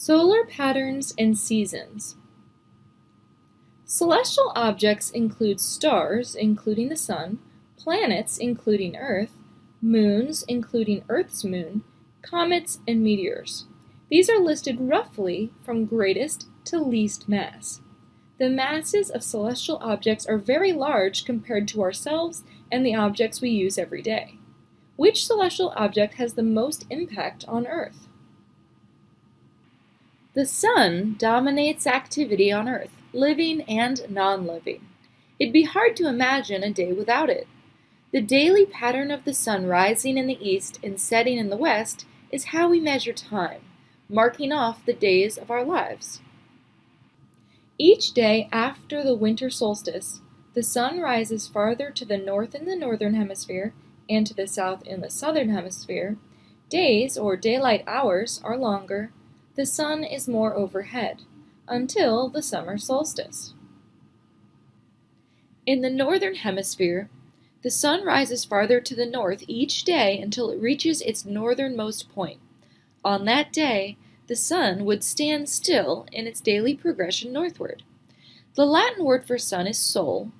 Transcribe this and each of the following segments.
Solar patterns and seasons. Celestial objects include stars, including the Sun, planets, including Earth, moons, including Earth's moon, comets, and meteors. These are listed roughly from greatest to least mass. The masses of celestial objects are very large compared to ourselves and the objects we use every day. Which celestial object has the most impact on Earth? The Sun dominates activity on Earth, living and non-living. It'd be hard to imagine a day without it. The daily pattern of the Sun rising in the east and setting in the west is how we measure time, marking off the days of our lives. Each day after the winter solstice, the Sun rises farther to the north in the northern hemisphere and to the south in the southern hemisphere. Days, or daylight hours, are longer. The Sun is more overhead, until the summer solstice. In the northern hemisphere, the Sun rises farther to the north each day until it reaches its northernmost point. On that day, the Sun would stand still in its daily progression northward. The Latin word for sun is sol,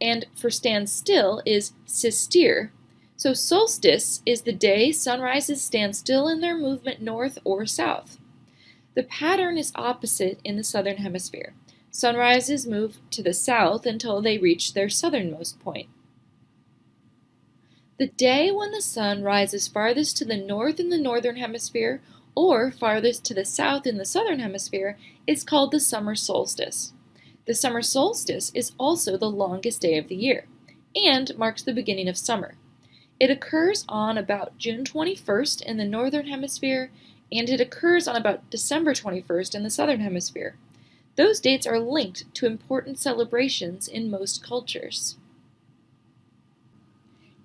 and for stand still is sistere. So solstice is the day sunrises stand still in their movement north or south. The pattern is opposite in the southern hemisphere. Sunrises move to the south until they reach their southernmost point. The day when the Sun rises farthest to the north in the northern hemisphere or farthest to the south in the southern hemisphere is called the summer solstice. The summer solstice is also the longest day of the year and marks the beginning of summer. It occurs on about June 21st in the northern hemisphere, and it occurs on about December 21st in the southern hemisphere. Those dates are linked to important celebrations in most cultures.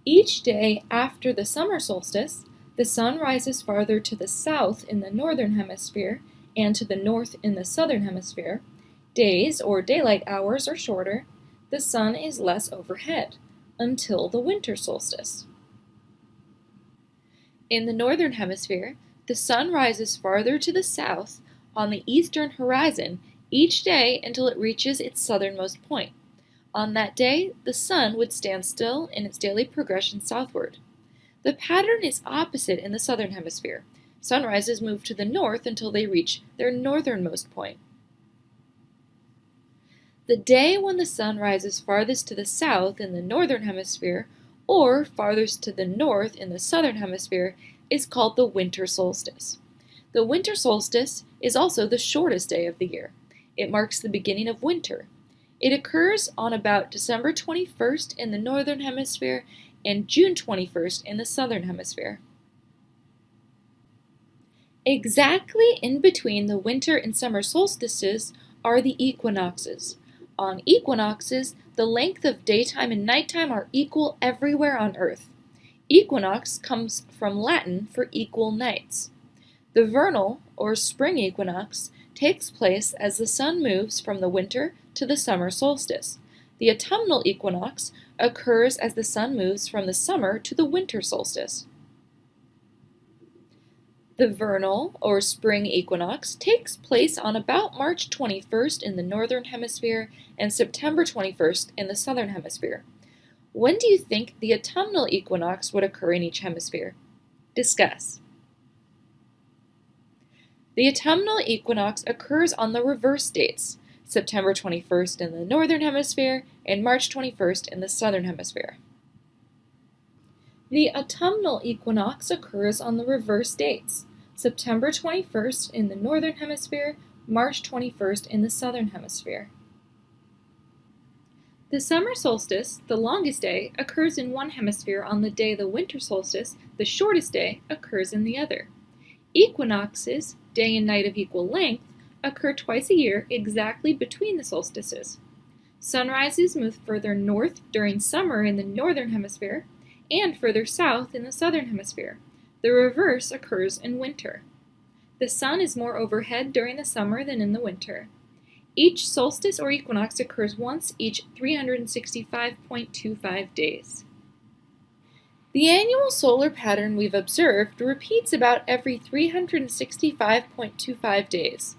Each day after the summer solstice, the Sun rises farther to the south in the northern hemisphere and to the north in the southern hemisphere. Days, or daylight hours, are shorter. The Sun is less overhead, until the winter solstice. In the northern hemisphere, the Sun rises farther to the south on the eastern horizon each day until it reaches its southernmost point. On that day, the Sun would stand still in its daily progression southward. The pattern is opposite in the southern hemisphere. Sunrises move to the north until they reach their northernmost point. The day when the Sun rises farthest to the south in the northern hemisphere or farthest to the north in the southern hemisphere is called the winter solstice. The winter solstice is also the shortest day of the year. It marks the beginning of winter. It occurs on about December 21st in the northern hemisphere and June 21st in the southern hemisphere. Exactly in between the winter and summer solstices are the equinoxes. On equinoxes, the length of daytime and nighttime are equal everywhere on Earth. Equinox comes from Latin for equal nights. The vernal, or spring equinox, takes place as the Sun moves from the winter to the summer solstice. The autumnal equinox occurs as the Sun moves from the summer to the winter solstice. The vernal, or spring equinox, takes place on about March 21st in the northern hemisphere and September 21st in the southern hemisphere. When do you think the autumnal equinox would occur in each hemisphere? Discuss. The autumnal equinox occurs on the reverse dates, September 21st in the northern hemisphere and March 21st in the southern hemisphere. The autumnal equinox occurs on the reverse dates, September 21st in the northern hemisphere, March 21st in the southern hemisphere. The summer solstice, the longest day, occurs in one hemisphere on the day the winter solstice, the shortest day, occurs in the other. Equinoxes, day and night of equal length, occur twice a year exactly between the solstices. Sunrises move further north during summer in the northern hemisphere and further south in the southern hemisphere. The reverse occurs in winter. The Sun is more overhead during the summer than in the winter. Each solstice or equinox occurs once each 365.25 days. The annual solar pattern we've observed repeats about every 365.25 days.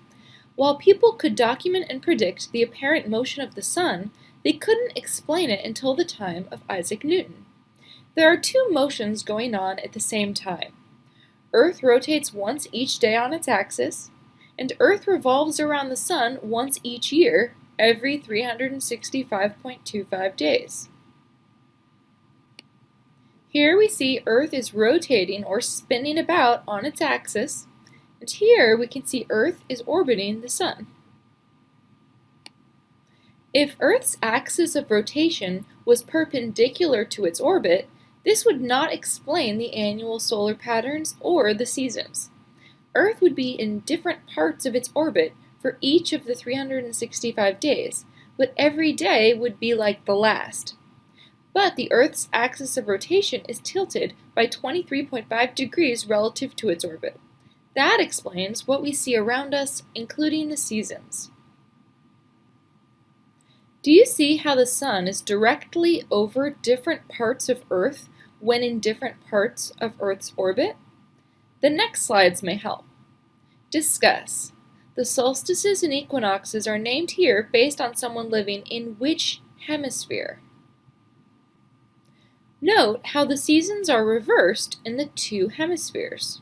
While people could document and predict the apparent motion of the sun, they couldn't explain it until the time of Isaac Newton. There are two motions going on at the same time. Earth rotates once each day on its axis, and Earth revolves around the sun once each year, every 365.25 days. Here we see Earth is rotating or spinning about on its axis, and here we can see Earth is orbiting the sun. If Earth's axis of rotation was perpendicular to its orbit, this would not explain the annual solar patterns or the seasons. Earth would be in different parts of its orbit for each of the 365 days, but every day would be like the last. But the Earth's axis of rotation is tilted by 23.5 degrees relative to its orbit. That explains what we see around us, including the seasons. Do you see how the sun is directly over different parts of Earth when in different parts of Earth's orbit? The next slides may help. Discuss. The solstices and equinoxes are named here based on someone living in which hemisphere? Note how the seasons are reversed in the two hemispheres.